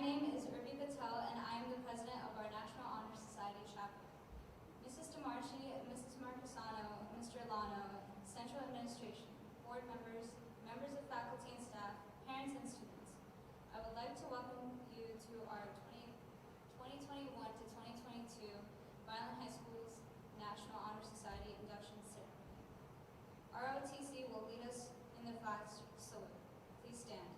My name is Urvi Patel, and I am the president of our National Honor Society chapter. Mrs. DeMarchi, Mrs. Marcasano, Mr. Lano, Central Administration, board members, members of faculty and staff, parents and students, I would like to welcome you to our 2021 to 2022 Vineland High School's National Honor Society induction ceremony. ROTC will lead us in the flag salute. Please stand.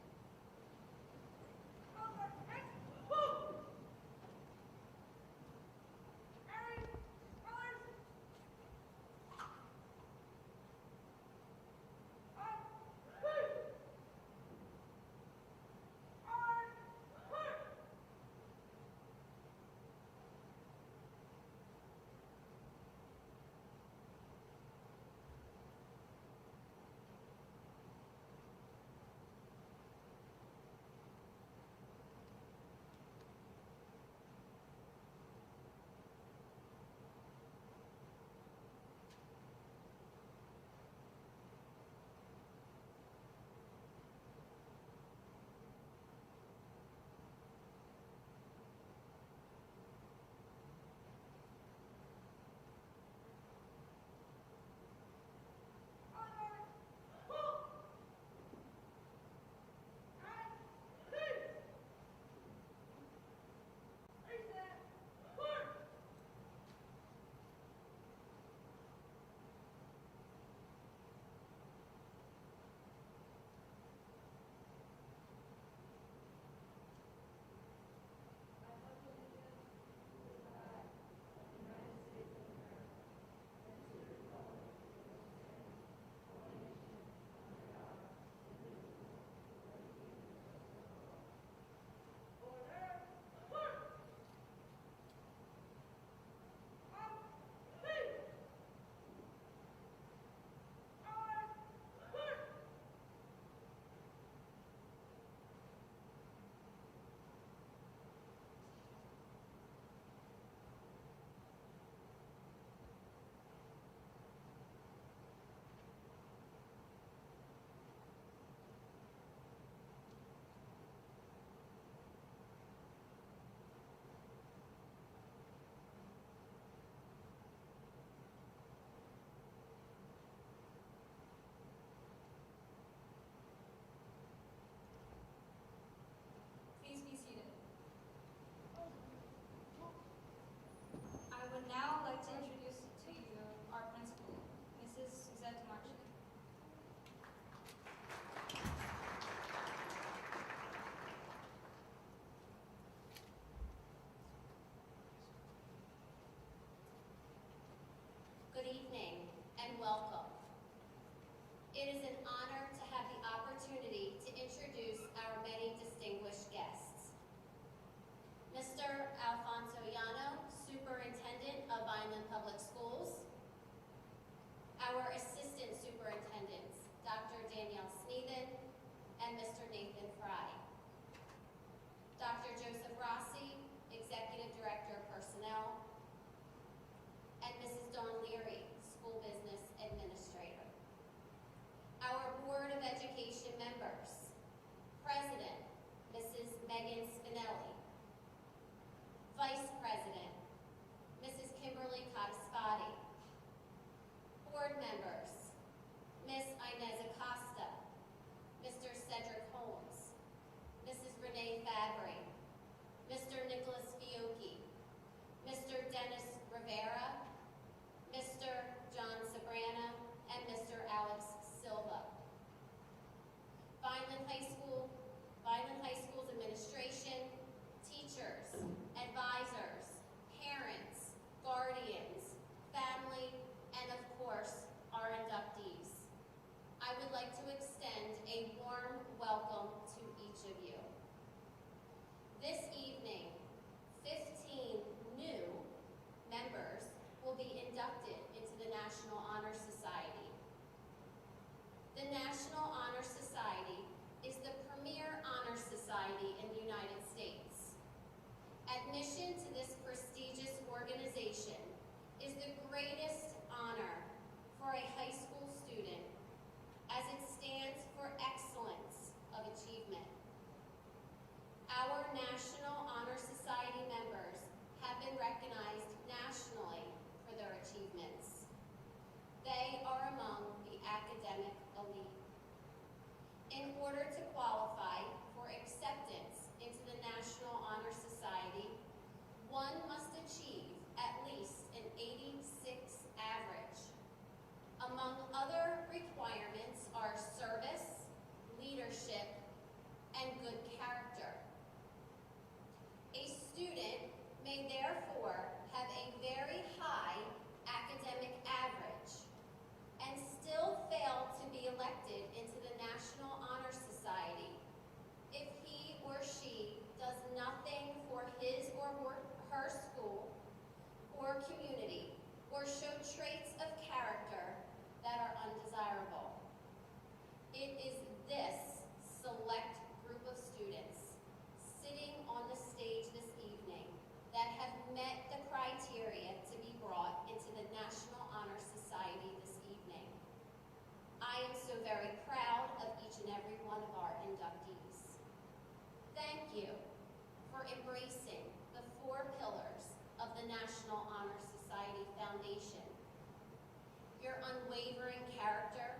unwavering character,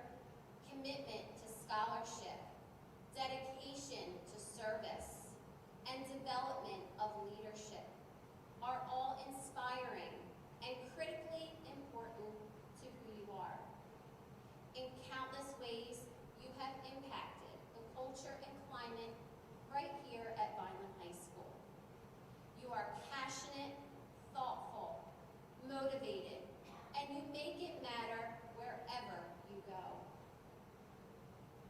commitment to scholarship, dedication to service, and development of leadership are all inspiring and critically important to who you are. In countless ways, you have impacted the culture and climate right here at Vineland High School. You are passionate, thoughtful, motivated, and you make it matter wherever you go.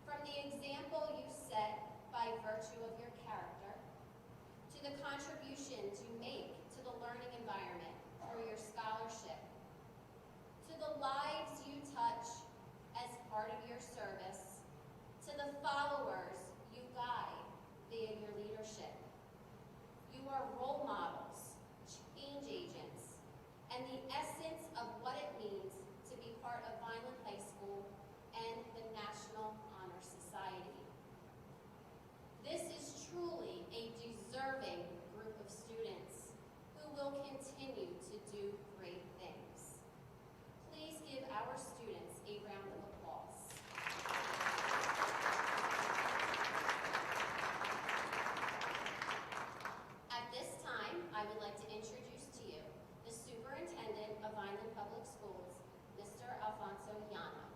From the example you set by virtue of your character, to the contributions you make to the learning environment through your scholarship, to the lives you touch as part of your service, to the followers you guide via your leadership. You are role models, change agents, and the essence of what it means to be part of Vineland High School and the National Honor Society. This is truly a deserving group of students who will continue to do great things. Please give our students a round of applause. At this time, I would like to introduce to you the Superintendent of Vineland Public Schools, Mr. Alfonso Llano.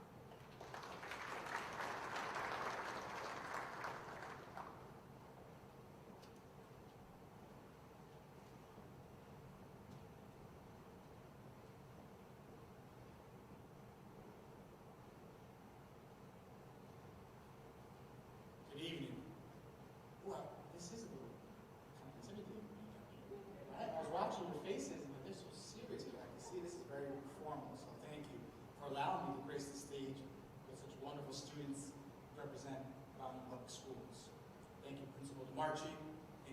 Good evening. Well, this is a little kind of intimidating. Right? I was watching your faces and they're so serious. I can see this is very formal, so thank you for allowing me to grace the stage with such wonderful students who represent Vineland Public Schools. Thank you, Principal DeMarchi,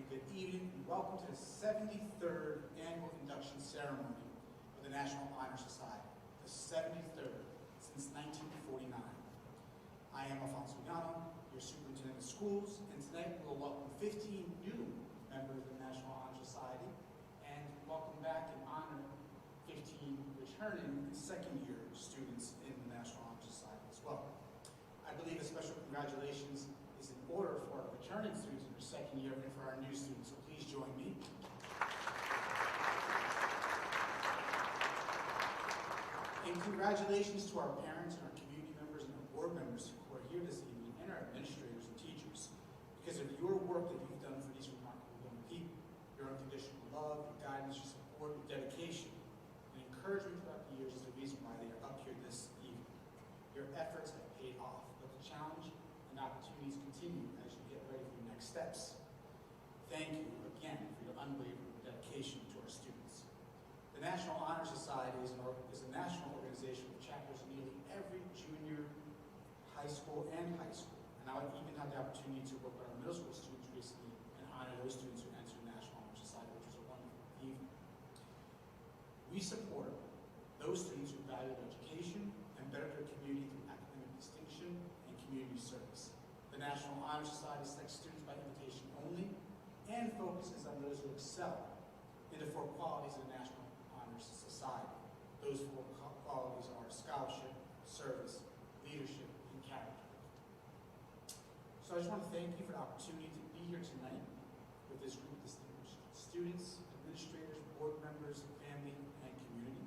and good evening and welcome to the 73rd Annual Induction Ceremony of the National Honor Society, the 73rd since 1949. I am Alfonso Llano, your Superintendent of Schools, and tonight we will welcome 15 new members of the National Honor Society and welcome back and honor 15 returning second-year students in the National Honor Society as well. I believe a special congratulations is in order for our returning students in their second year and for our new students, so please join me. And congratulations to our parents and our community members and our board members who are here this evening, and our administrators and teachers. Because of your work that you've done for these remarkable young people, your unconditional love, your guidance, your support, your dedication, and encouragement throughout the years is the reason why they are up here this evening. Your efforts have paid off, but the challenge and opportunities continue as you get ready for your next steps. Thank you again for your unwavering dedication to our students. The National Honor Society is a national organization with chapters in nearly every junior high school and high school. And I even had the opportunity to work with our middle school students recently and honor those students who entered the National Honor Society, which was a wonderful evening. We support those students who value education and better their community through academic distinction and community service. The National Honor Society selects students by invitation only and focuses on those who excel in the 4 qualities of the National Honor Society. Those 4 qualities are scholarship, service, leadership, and character. So I just want to thank you for the opportunity to be here tonight with this group of distinguished students, administrators, board members, family, and community.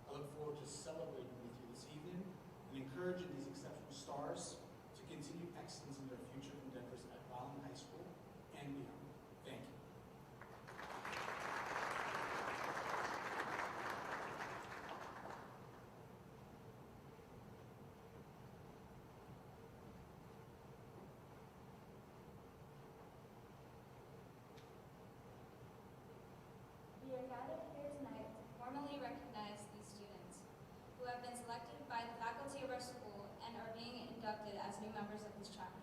I look forward to celebrating with you this evening and encouraging these exceptional stars to continue excellence in their future endeavors at Vineland High School and beyond. Thank you. We are gathered here tonight to formally recognize these students who have been selected by the faculty of our school and are being inducted as new members of this chapter.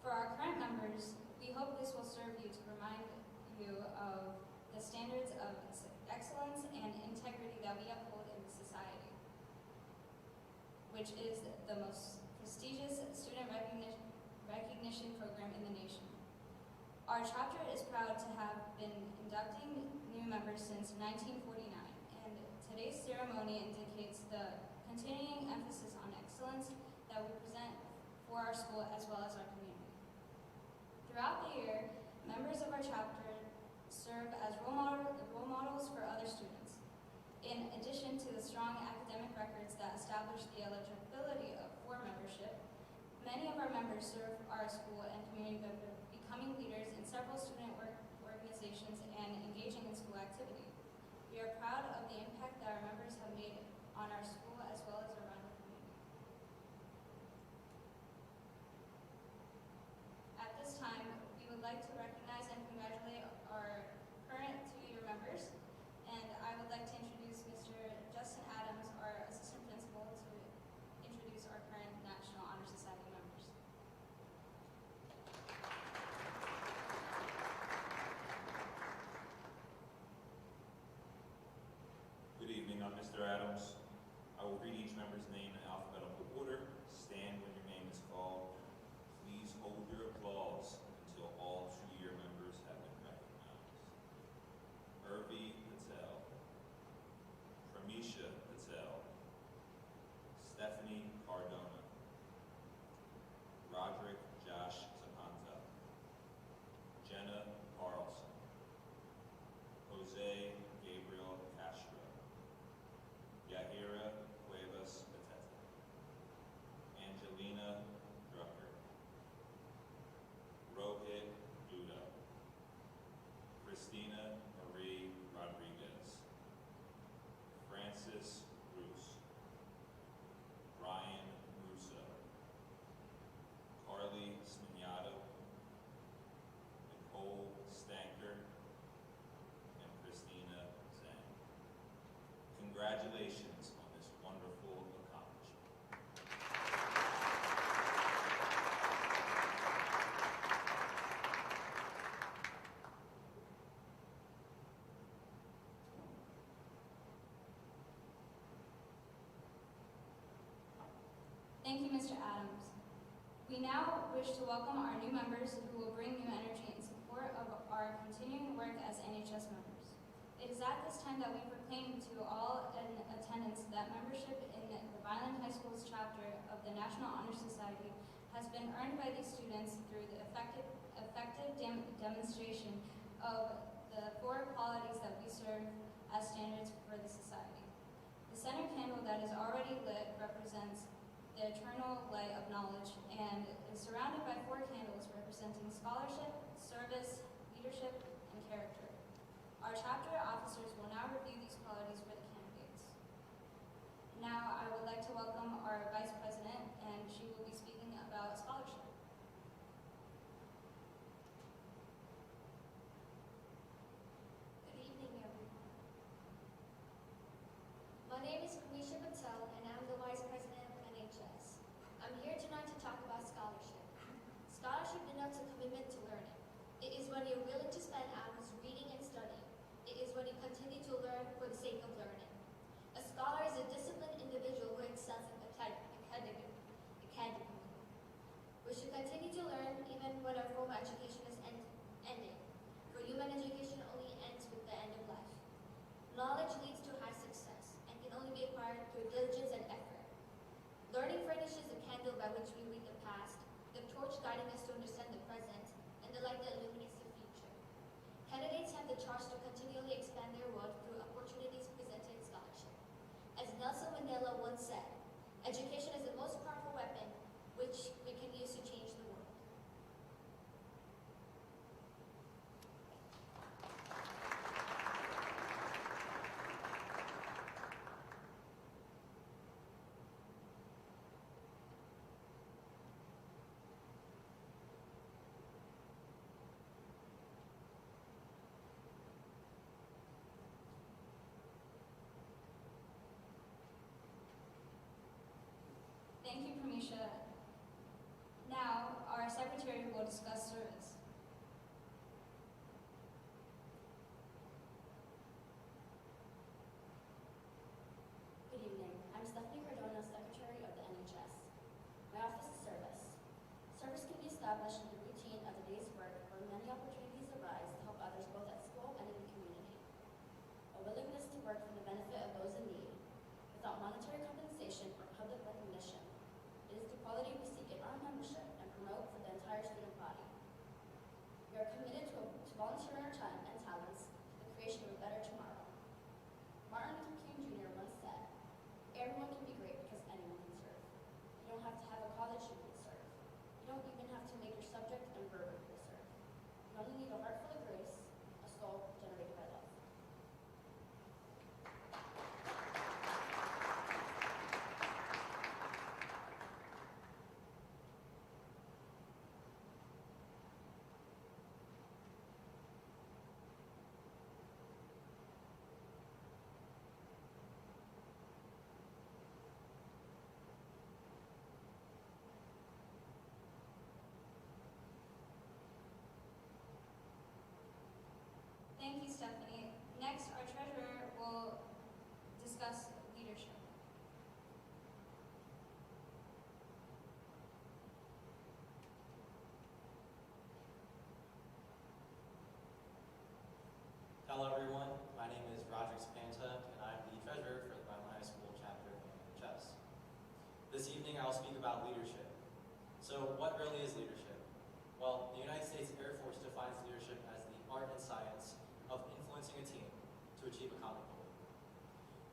For our current members, we hope this will serve you to remind you of the standards of excellence and integrity that we uphold in society, which is the most prestigious student recognition program in the nation. Our chapter is proud to have been inducting new members since 1949, and today's ceremony indicates the continuing emphasis on excellence that we present for our school as well as our community. Throughout the year, members of our chapter serve as role models for other students. In addition to the strong academic records that establish the eligibility for membership, many of our members serve our school and community by becoming leaders in several student organizations and engaging in school activity. We are proud of the impact that our members have made on our school as well as around the community. At this time, we would like to recognize and congratulate our current two-year members, and I would like to introduce Mr. Justin Adams, our assistant principal, to introduce our current National Honor Society members. Good evening, I'm Mr. Adams. I will read each member's name in alphabetical order. Stand when your name is called. Please hold your applause until all two-year members have been recognized. Irvi Patel, Pramisha Patel, Stephanie Cardona, Roderick Josh Zapanta, Jenna Carlson, Jose Gabriel Castro, Yahira Cuevas Peteta, Angelina Drucker, Rohit Duda, Christina Marie Rodriguez, Francis Roos, Ryan Russo, Carly Smignato, Nicole Stanker, and Christina Zhang. Congratulations on this wonderful accomplishment. Thank you, Mr. Adams. We now wish to welcome our new members who will bring new energy in support of our continuing work as NHS members. It is at this time that we proclaim to all in attendance that membership in the Vineland High School's chapter of the National Honor Society has been earned by these students through the effective demonstration of the four qualities that we serve as standards for the society. The center candle that is already lit represents the eternal light of knowledge and is surrounded by four candles representing scholarship, service, leadership, and character. Our chapter officers will now review these qualities for the candidates. Now, I would like to welcome our Vice President, and she will be speaking about scholarship. Good evening, everyone. My name is Kamisha Patel, and I'm the Vice President of NHS. I'm here tonight to talk about scholarship. Scholarship denotes a commitment to learning. It is when you're willing to spend hours reading and studying. It is when you continue to learn for the sake of learning. A scholar is a disciplined individual who excels academically. We should continue to learn even when our formal education is ending. For human education only ends with the end of life. Knowledge leads to high success and can only be acquired through diligence and effort. Learning furnishes the candle by which we read the past, the torch guiding us to understand the present, and the light that illuminates the future. Candidates have the charge to continually expand their world through opportunities presented in scholarship. As Nelson Mandela once said, education is the most powerful weapon which we can use to change the world. Thank you, Pramisha. Now, our secretary will discuss service. Good evening. I'm Stephanie Cardona, Secretary of the NHS. My office is service. Service can be established in the routine of the day's work where many opportunities arise to help others both at school and in the community. A willingness to work for the benefit of those in need, without monetary compensation volunteer our time and talents for the creation of a better tomorrow. Martin Luther King Jr. once said, "Everyone can be great because anyone can serve. You don't have to have a college degree to serve. You don't even have to make your subject and verb to serve. You only need a heart full of grace, a soul generated by love." Thank you, Stephanie. Next, our treasurer will discuss leadership. Hello everyone, my name is Roderick Spanta and I'm the treasurer for the Vineland High School chapter of NHS. This evening I'll speak about leadership. So what really is leadership? Well, the United States Air Force defines leadership as the art and science of influencing a team to achieve a common goal.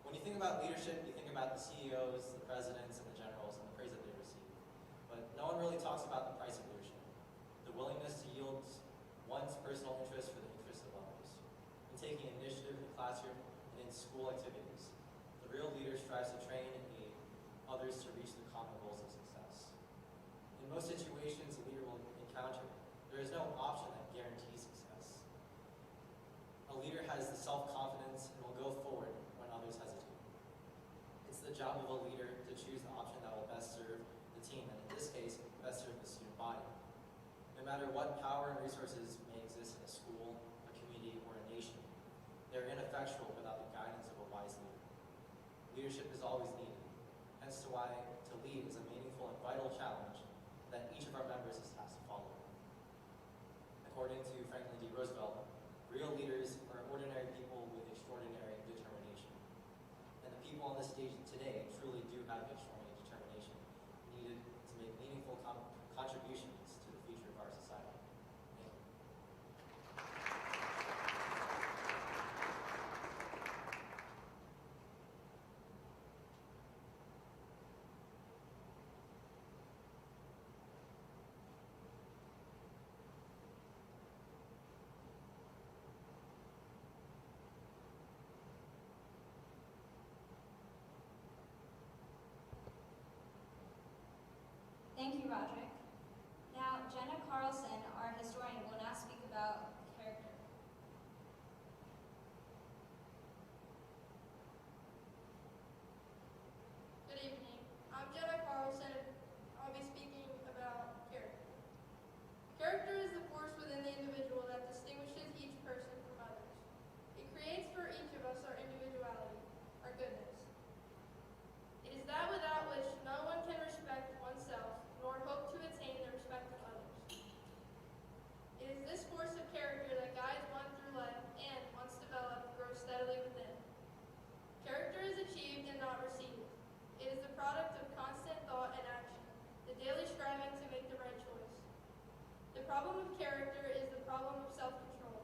When you think about leadership, you think about the CEOs, the presidents, and the generals, and the praise that they receive. But no one really talks about the price of leadership, the willingness to yield one's personal interest for the interests of others, and taking initiative in the classroom and in school activities. The real leader strives to train and aid others to reach the common goals of success. In most situations a leader will encounter, there is no option that guarantees success. A leader has the self-confidence and will go forward when others hesitate. It's the job of a leader to choose the option that will best serve the team, and in this case, best serve the student body. No matter what power and resources may exist in a school, a community, or a nation, they're ineffectual without the guidance of a wise leader. Leadership is always needed, hence to why to lead is a meaningful and vital challenge that each of our members is tasked to follow. According to Franklin D. Roosevelt, real leaders are ordinary people with extraordinary determination. And the people on this stage today truly do have extraordinary determination needed to make meaningful contributions to the future of our society. Thank you. Thank you, Roderick. Now, Jenna Carlson, our historian, will now speak about character. Good evening. I'm Jenna Carlson. I'll be speaking about character. Character is the force within the individual that distinguishes each person from others. It creates for each of us our individuality, our goodness. It is that without which no one can respect oneself nor hope to attain the respect of others. It is this force of character that guides one through life and, once developed, grows steadily within. Character is achieved and not received. It is the product of constant thought and action, the daily striving to make the right choice. The problem of character is the problem of self-control.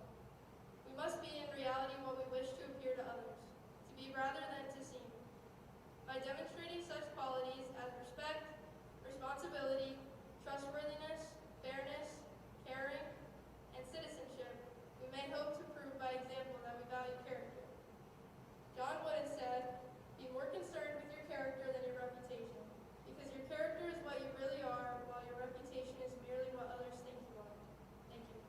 We must be in reality what we wish to appear to others, to be rather than to seem. By demonstrating such qualities as respect, responsibility, trustworthiness, fairness, caring, and citizenship, we may hope to prove by example that we value character. John Wooden said, "Be more concerned with your character than your reputation, because your character is what you really are, while your reputation is merely what others think you are." Thank you.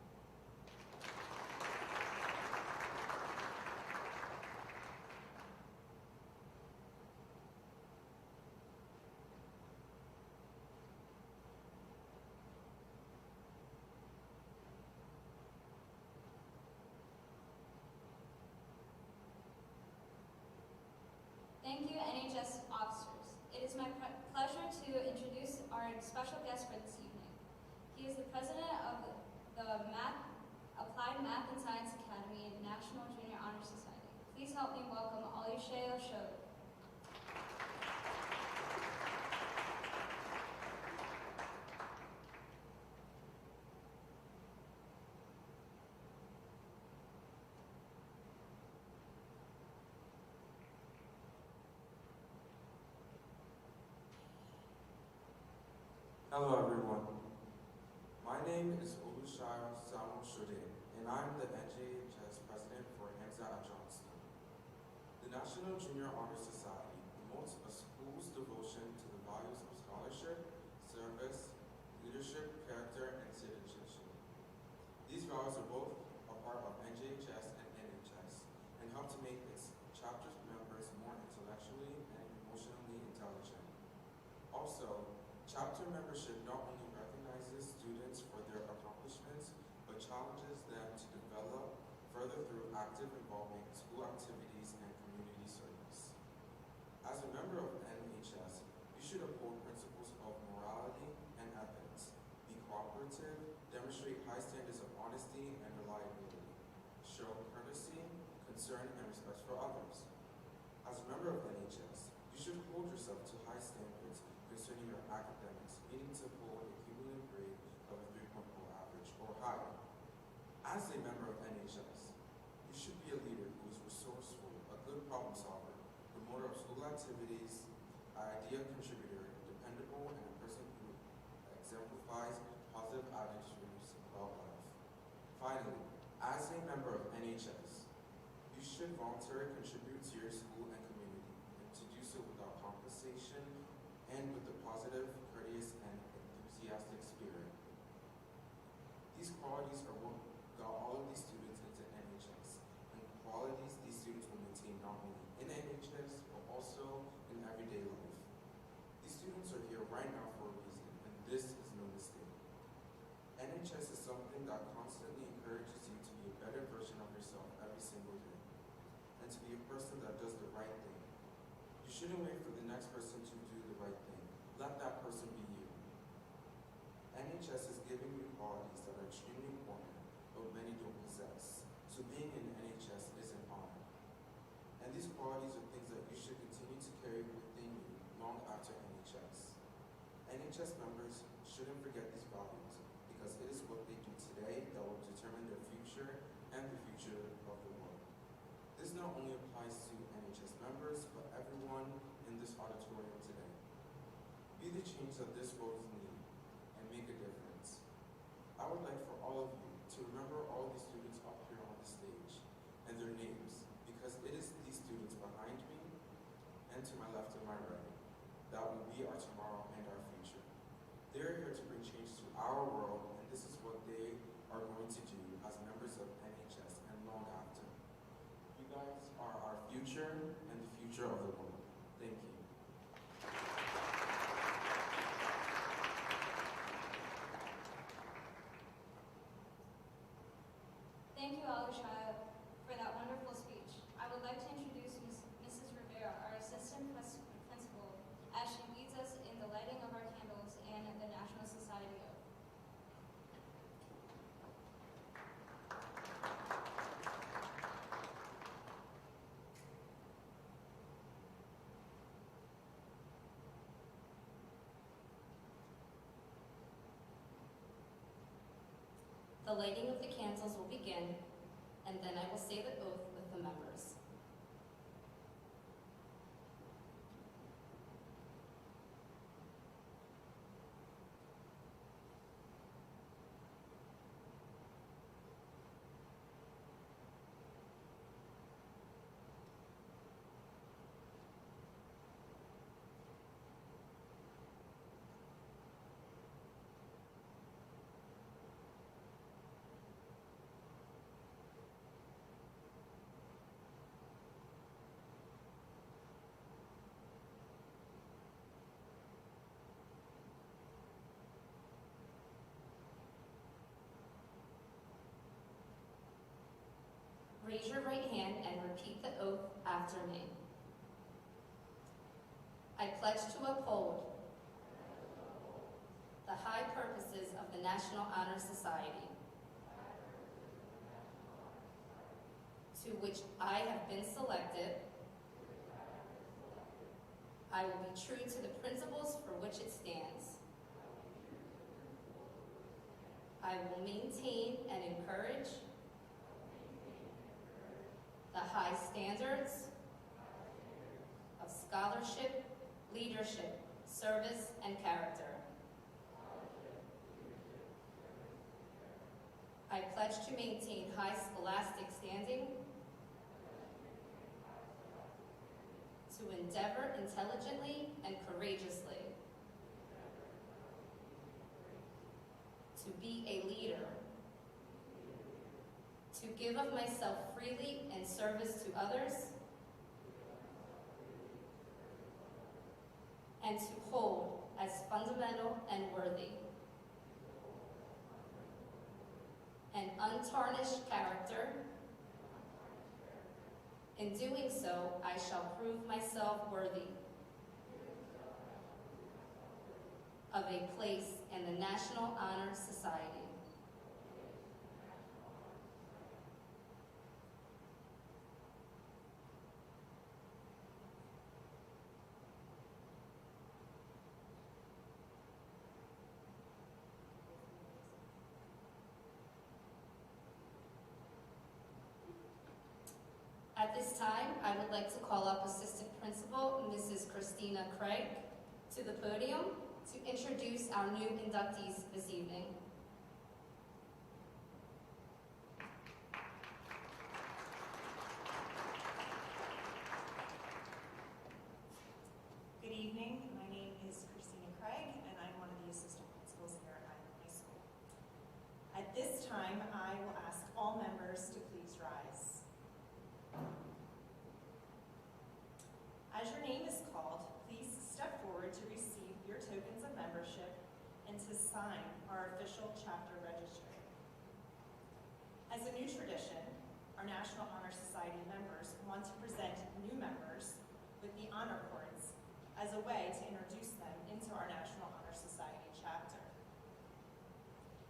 Thank you, NHS officers. It is my pleasure to introduce our special guest for this evening. He is the president of the Applied Math and Science Academy and National Junior Honor Society. Please help me welcome Olusegun Oshodi. Hello everyone. My name is Olushaya Samuel Shode, and I'm the NJHS President for Hamza at Johnston. The National Junior Honor Society promotes a school's devotion to the values of scholarship, service, leadership, character, and citizenship. These values are both a part of NJHS and NHS and help to make its chapter members more intellectually and emotionally intelligent. Also, chapter membership not only recognizes students for their accomplishments, but challenges them to develop further through active involvement in school activities and community service. As a member of NHS, you should uphold principles of morality and ethics, be cooperative, demonstrate high standards of honesty and reliability, show courtesy, concern, and respect for others. As a member of NHS, you should hold yourself to high standards concerning your academics, meaning to hold a cumulative grade of a 3.0 average or higher. As a member of NHS, you should be a leader who is resourceful, a good problem solver, promoter of school activities, idea contributor, dependable, and a person who exemplifies positive attitudes about life. Finally, as a member of NHS, you should voluntarily contribute to your school and community, and to do so without compensation and with a positive, courteous, and enthusiastic spirit. These qualities are what got all of these students into NHS, and qualities these students will maintain not only in NHS, but also in everyday life. These students are here right now for a reason, and this is no mistake. NHS is something that constantly encourages you to be a better version of yourself every single day, and to be a person that does the right thing. You shouldn't wait for the next person to do the right thing. Let that person be you. NHS is giving you qualities that are extremely important, but many don't possess. So being in NHS is an honor. And these qualities are things that you should continue to carry within you long after NHS. NHS members shouldn't forget these values, because it is what they do today that will determine their future and the future of the world. This not only applies to NHS members, but everyone in this auditorium today. Be the change that this world needs and make a difference. I would like for all of you to remember all these students up here on the stage and their names, because it is these students behind me and to my left and my right that will be our tomorrow and our future. They're here to bring change to our world, and this is what they are going to do as members of NHS and long after. You guys are our future and the future of the world. Thank you. Thank you, Alushaya, for that wonderful speech. I would like to introduce Mrs. Rivera, our assistant principal, as she leads us in the lighting of our candles and the National Society Oath. The lighting of the candles will begin, and then I will say the oath with the members. Raise your right hand and repeat the oath after me. I pledge to uphold the high purposes of the National Honor Society, to which I have been selected. I will be true to the principles for which it stands. I will maintain and encourage the high standards of scholarship, leadership, service, and character. pledge to maintain high scholastic standing, to endeavor intelligently and courageously, to be a leader, to give of myself freely in service to others, and to hold as fundamental and worthy an untarnished character. In doing so, I shall prove myself worthy of a place in the National Honor Society. At this time, I would like to call up Assistant Principal Mrs. Christina Craig to the podium to introduce our new inductees this evening. Good evening. My name is Christina Craig, and I'm one of the assistant principals here at Vineland High School. At this time, I will ask all members to please rise. As your name is called, please step forward to receive your tokens of membership and to sign our official chapter registry. As a new tradition, our National Honor Society members want to present new members with the honor cords as a way to introduce them into our National Honor Society chapter.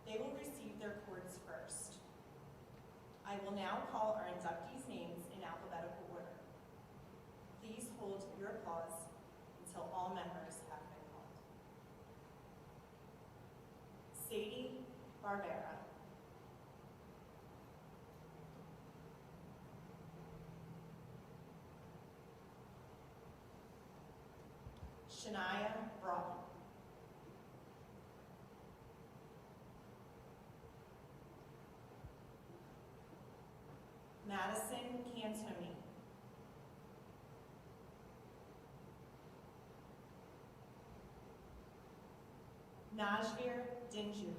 They will receive their cords first. I will now call our inductees' names in alphabetical order. Please hold your applause until all members have been called. Sadie Barbera. Shania Broughton. Madison Cantoni. Najveer Dinju.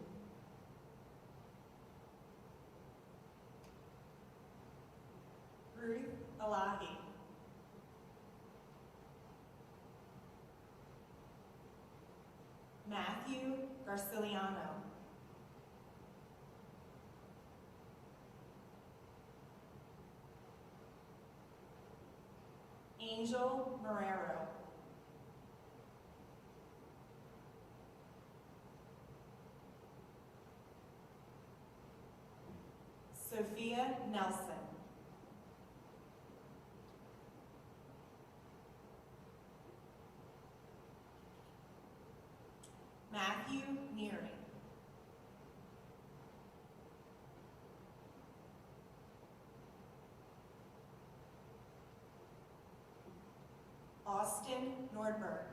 Ruth Elahi. Matthew Garciliano. Angel Marrero. Sophia Nelson. Matthew Neary. Austin Nordberg.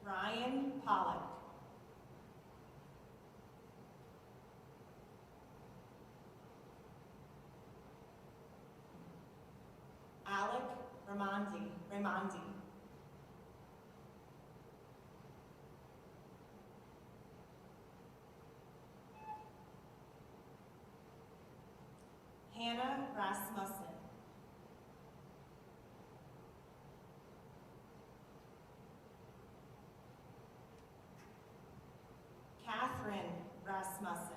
Ryan Pollock. Alec Raimondi. Hannah Rasmussen. Catherine Rasmussen.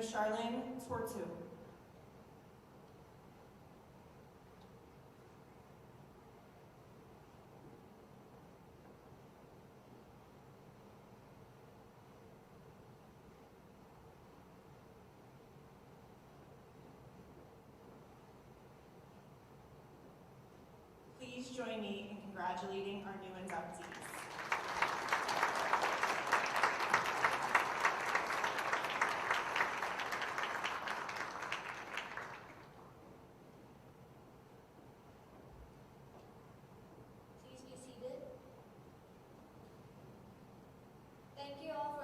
Charlene Tortu. Please join me in congratulating our new inductees.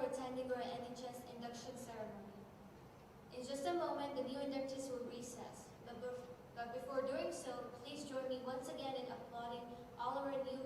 for attending our NHS induction ceremony. In just a moment, the new inductees will recess. But before doing so, please join me once again in applauding all of our new